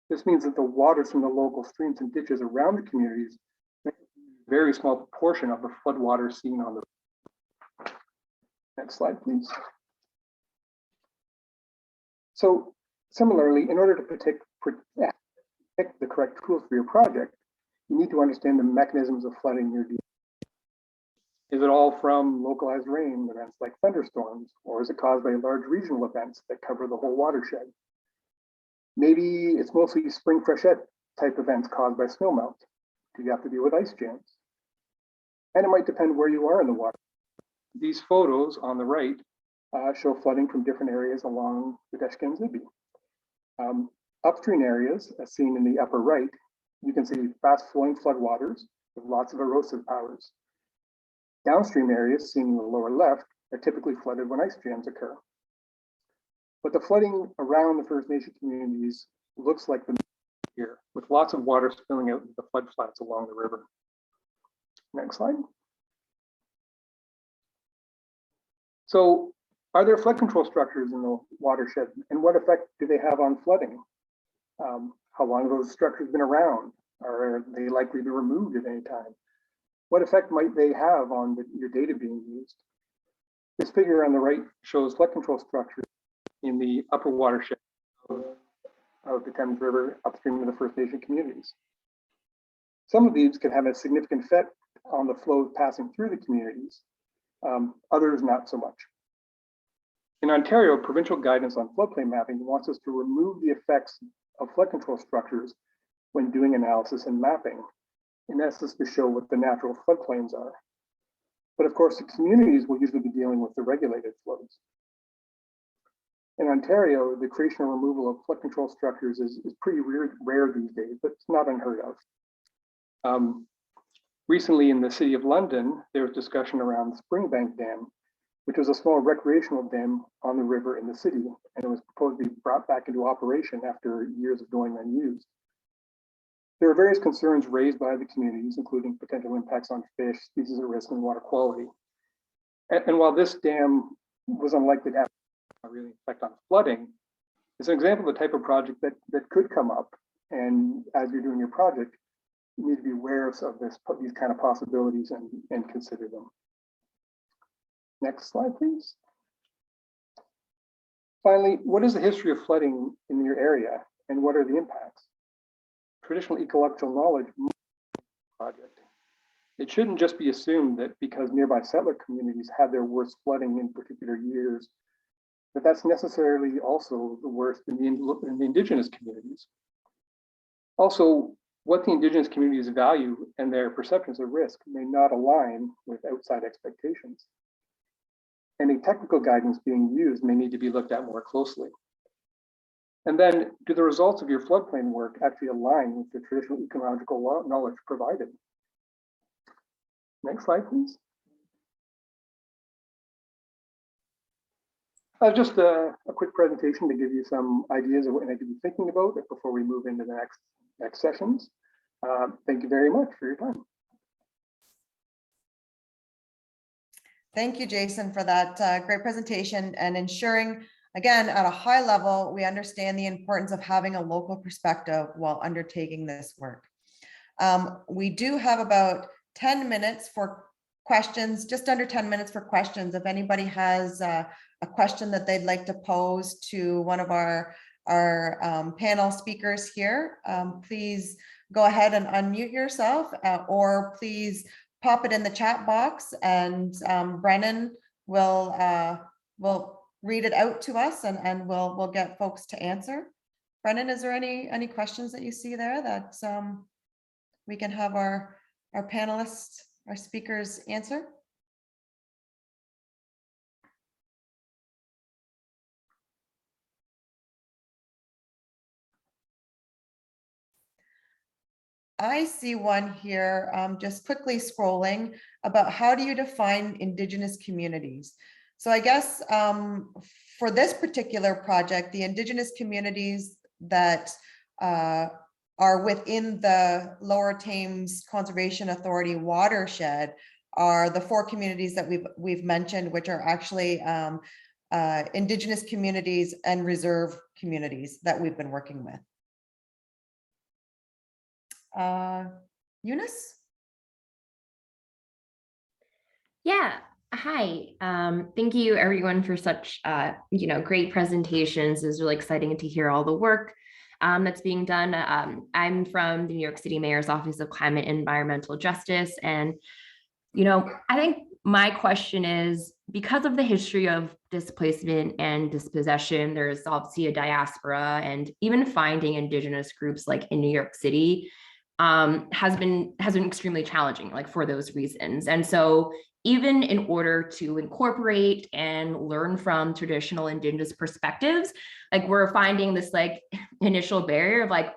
S8: This means that the waters from the local streams and ditches around the communities make a very small proportion of the floodwaters seen on the. Next slide, please. So similarly, in order to pick the correct tools for your project, you need to understand the mechanisms of flooding you're dealing with. Is it all from localized rain events like thunderstorms, or is it caused by large regional events that cover the whole watershed? Maybe it's mostly spring freshet type events caused by snowmelt. Do you have to deal with ice jams? And it might depend where you are in the water. These photos on the right show flooding from different areas along the Deshkan-Zibi. Upstream areas, as seen in the upper right, you can see fast flowing floodwaters with lots of erosive powers. Downstream areas, seen in the lower left, are typically flooded when ice jams occur. But the flooding around the First Nation communities looks like the here, with lots of water spilling out into the floodflats along the river. Next slide. So, are there flood control structures in the watershed, and what effect do they have on flooding? How long have those structures been around? Are they likely to be removed at any time? What effect might they have on your data being used? This figure on the right shows flood control structures in the upper watershed of the Thames River upstream of the First Nation communities. Some of these can have a significant effect on the flow passing through the communities, others not so much. In Ontario, provincial guidance on floodplain mapping wants us to remove the effects of flood control structures when doing analysis and mapping, in essence to show what the natural floodplains are. But of course, the communities will usually be dealing with the regulated flows. In Ontario, the creation or removal of flood control structures is pretty rare these days, but it's not unheard of. Recently in the City of London, there was discussion around the Springbank Dam, which was a small recreational dam on the river in the city, and it was proposed to be brought back into operation after years of going unused. There are various concerns raised by the communities, including potential impacts on fish, species at risk, and water quality. And while this dam was unlikely to have a really effect on flooding, it's an example of the type of project that could come up. And as you're doing your project, you need to be aware of these kind of possibilities and consider them. Next slide, please. Finally, what is the history of flooding in your area and what are the impacts? Traditional ecological knowledge project. It shouldn't just be assumed that because nearby settler communities had their worst flooding in particular years, but that's necessarily also the worst in the Indigenous communities. Also, what the Indigenous communities value and their perceptions of risk may not align with outside expectations. Any technical guidance being used may need to be looked at more closely. And then, do the results of your floodplain work actually align with the traditional ecological knowledge provided? Next slide, please. Just a quick presentation to give you some ideas of what I could be thinking about before we move into the next sessions. Thank you very much for your time.
S1: Thank you, Jason, for that great presentation and ensuring, again, at a high level, we understand the importance of having a local perspective while undertaking this work. We do have about 10 minutes for questions, just under 10 minutes for questions. If anybody has a question that they'd like to pose to one of our panel speakers here, please go ahead and unmute yourself, or please pop it in the chat box, and Brennan will read it out to us, and we'll get folks to answer. Brennan, is there any questions that you see there that we can have our panelists, our speakers answer? I see one here, just quickly scrolling, about how do you define Indigenous communities? So I guess for this particular project, the Indigenous communities that are within the Lower Thames Conservation Authority watershed are the 4 communities that we've mentioned, which are actually Indigenous communities and reserve communities that we've been working with. Eunice?
S9: Yeah, hi. Thank you everyone for such great presentations. It's really exciting to hear all the work that's being done. I'm from the New York City Mayor's Office of Climate and Environmental Justice, and I think my question is, because of the history of displacement and dispossession, there's obviously a diaspora, and even finding Indigenous groups like in New York City has been extremely challenging, like for those reasons. And so even in order to incorporate and learn from traditional Indigenous perspectives, like we're finding this like initial barrier of like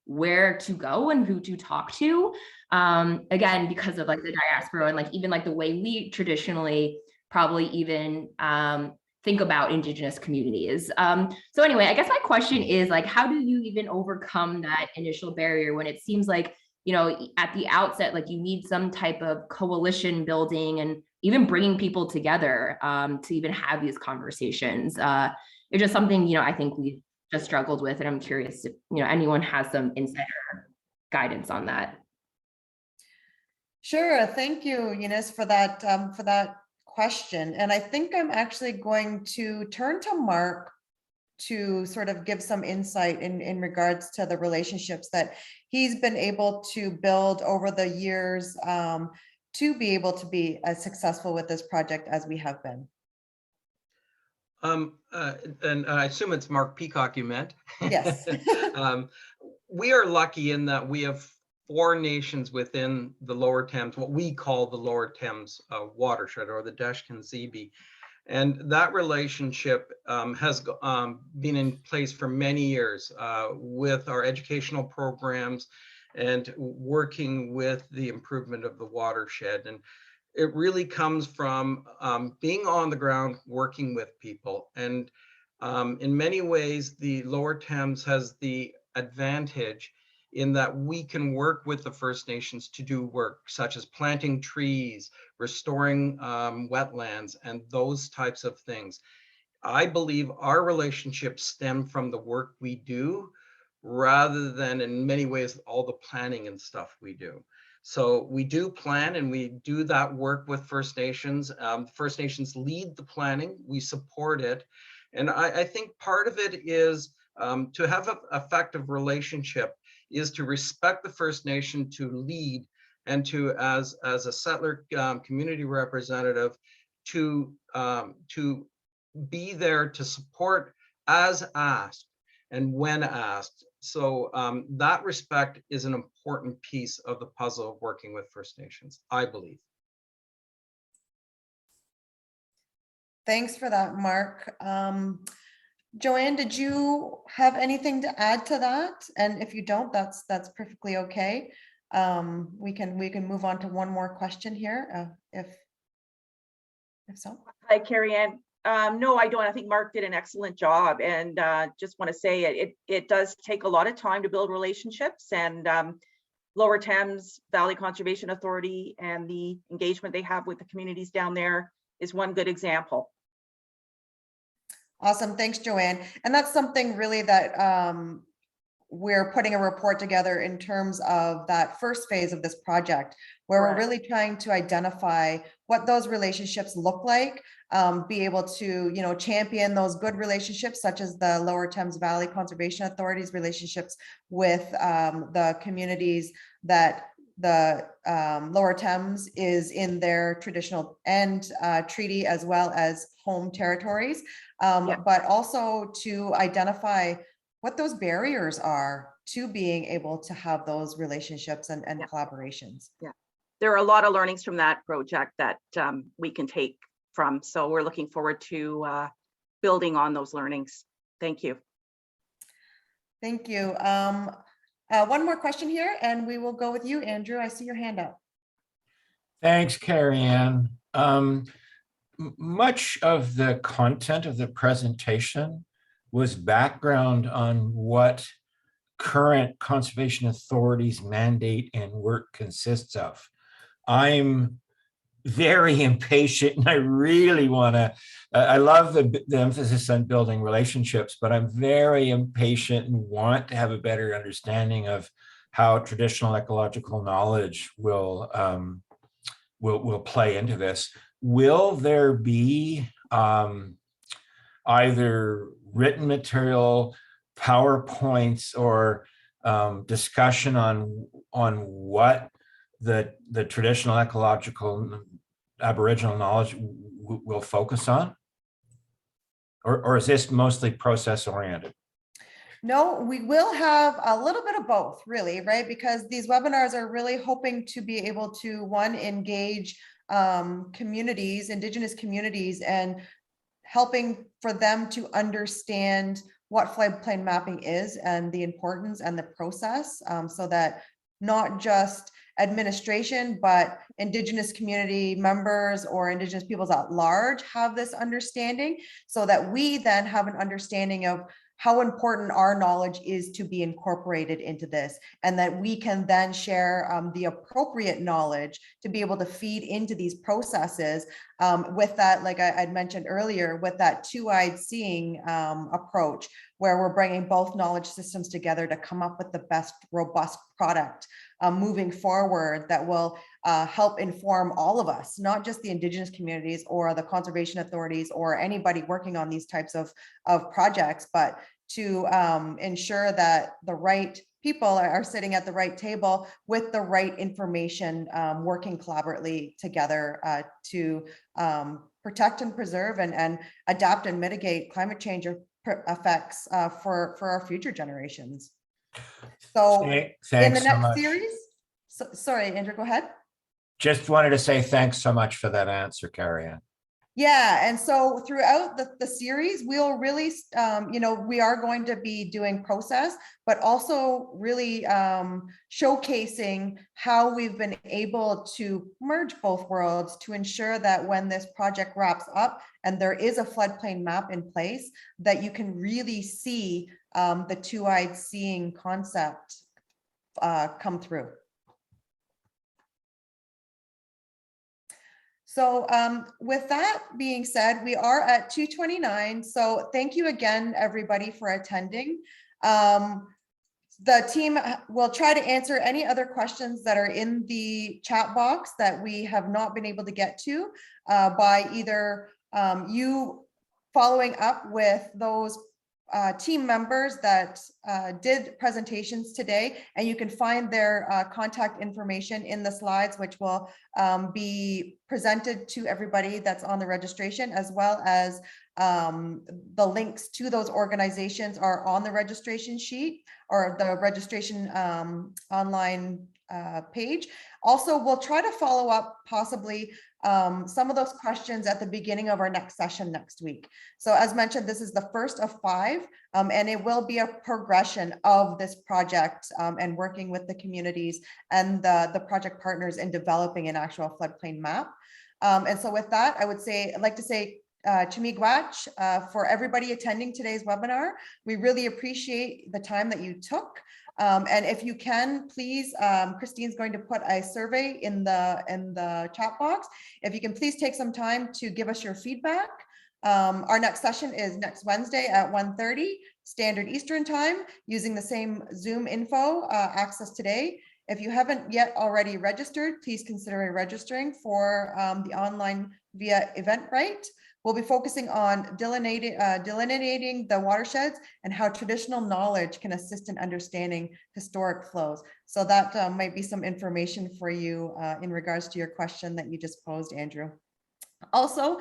S9: where to go and who to talk to, again, because of like the diaspora and like even like the way we traditionally probably even think about Indigenous communities. So anyway, I guess my question is like, how do you even overcome that initial barrier when it seems like, at the outset, like you need some type of coalition building and even bringing people together to even have these conversations? It's just something, I think we've just struggled with, and I'm curious if, anyone has some insight or guidance on that.
S1: Sure, thank you, Eunice, for that question. And I think I'm actually going to turn to Mark to sort of give some insight in regards to the relationships that he's been able to build over the years to be able to be as successful with this project as we have been.
S7: And I assume it's Mark Peacock you meant.
S1: Yes.
S7: We are lucky in that we have 4 nations within the Lower Thames, what we call the Lower Thames watershed, or the Deshkan-Zibi. And that relationship has been in place for many years with our educational programs and working with the improvement of the watershed. And it really comes from being on the ground, working with people. And in many ways, the Lower Thames has the advantage in that we can work with the First Nations to do work such as planting trees, restoring wetlands, and those types of things. I believe our relationships stem from the work we do rather than in many ways all the planning and stuff we do. So we do plan and we do that work with First Nations. First Nations lead the planning, we support it. And I think part of it is to have an effective relationship is to respect the First Nation to lead, and to, as a settler community representative, to be there to support as asked and when asked. So that respect is an important piece of the puzzle of working with First Nations, I believe.
S1: Thanks for that, Mark. Joanne, did you have anything to add to that? And if you don't, that's perfectly okay. We can move on to one more question here, if so.
S4: Hi, Carrie Ann. No, I don't. I think Mark did an excellent job, and just want to say it does take a lot of time to build relationships, and Lower Thames Valley Conservation Authority and the engagement they have with the communities down there is one good example.
S1: Awesome. Thanks, Joanne. And that's something really that we're putting a report together in terms of that first phase of this project, where we're really trying to identify what those relationships look like, be able to, champion those good relationships, such as the Lower Thames Valley Conservation Authority's relationships with the communities that the Lower Thames is in their traditional and treaty, as well as home territories, but also to identify what those barriers are to being able to have those relationships and collaborations.
S4: Yeah, there are a lot of learnings from that project that we can take from. So we're looking forward to building on those learnings. Thank you.
S1: Thank you. One more question here, and we will go with you, Andrew. I see your hand up.
S10: Thanks, Carrie Ann. Much of the content of the presentation was background on what current conservation authorities' mandate and work consists of. I'm very impatient, and I really want to, I love the emphasis on building relationships, but I'm very impatient and want to have a better understanding of how traditional ecological knowledge will play into this. Will there be either written material, PowerPoints, or discussion on what the traditional ecological Aboriginal knowledge will focus on? Or is this mostly process oriented?
S1: No, we will have a little bit of both, really, right? Because these webinars are really hoping to be able to, one, engage communities, Indigenous communities, and helping for them to understand what floodplain mapping is and the importance and the process, so that not just administration, but Indigenous community members or Indigenous peoples at large have this understanding, so that we then have an understanding of how important our knowledge is to be incorporated into this, and that we can then share the appropriate knowledge to be able to feed into these processes with that, like I'd mentioned earlier, with that two-eyed seeing approach, where we're bringing both knowledge systems together to come up with the best robust product moving forward that will help inform all of us, not just the Indigenous communities or the conservation authorities or anybody working on these types of projects, but to ensure that the right people are sitting at the right table with the right information, working collaboratively together to protect and preserve and adapt and mitigate climate change effects for our future generations. So
S10: Thanks
S1: in the
S10: so
S1: next
S10: much.
S1: series, sorry, Andrew, go ahead.
S10: Just wanted to say thanks so much for that answer, Carrie Ann.
S1: Yeah, and so throughout the series, we'll really, we are going to be doing process, but also really showcasing how we've been able to merge both worlds to ensure that when this project wraps up and there is a floodplain map in place, that you can really see the two-eyed seeing concept come through. So with that being said, we are at 2:29. So thank you again, everybody, for attending. The team will try to answer any other questions that are in the chat box that we have not been able to get to by either you following up with those team members that did presentations today, and you can find their contact information in the slides, which will be presented to everybody that's on the registration, as well as the links to those organizations are on the registration sheet or the registration online page. Also, we'll try to follow up possibly some of those questions at the beginning of our next session next week. So as mentioned, this is the first of 5, and it will be a progression of this project and working with the communities and the project partners in developing an actual floodplain map. And so with that, I'd like to say Chimigwach for everybody attending today's webinar. We really appreciate the time that you took. And if you can, please, Christine's going to put a survey in the chat box. If you can please take some time to give us your feedback. Our next session is next Wednesday at 1:30 Standard Eastern Time, using the same Zoom info access today. If you haven't yet already registered, please consider registering for the online via Eventbrite. We'll be focusing on delineating the watersheds and how traditional knowledge can assist in understanding historic flows. So that might be some information for you in regards to your question that you just posed, Andrew. Also,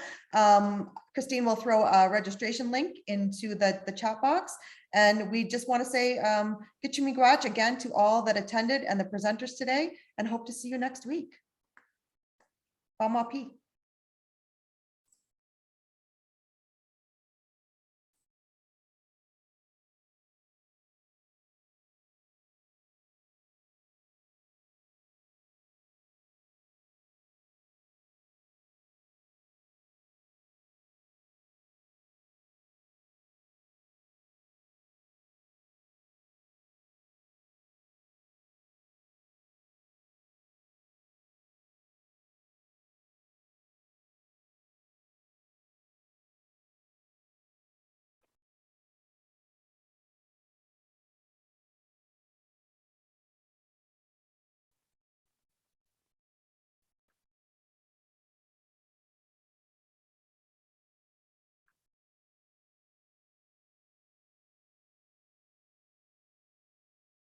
S1: Christine will throw a registration link into the chat box. And we just want to say Gichimigwach again to all that attended and the presenters today, and hope to see you next week. Bamapi.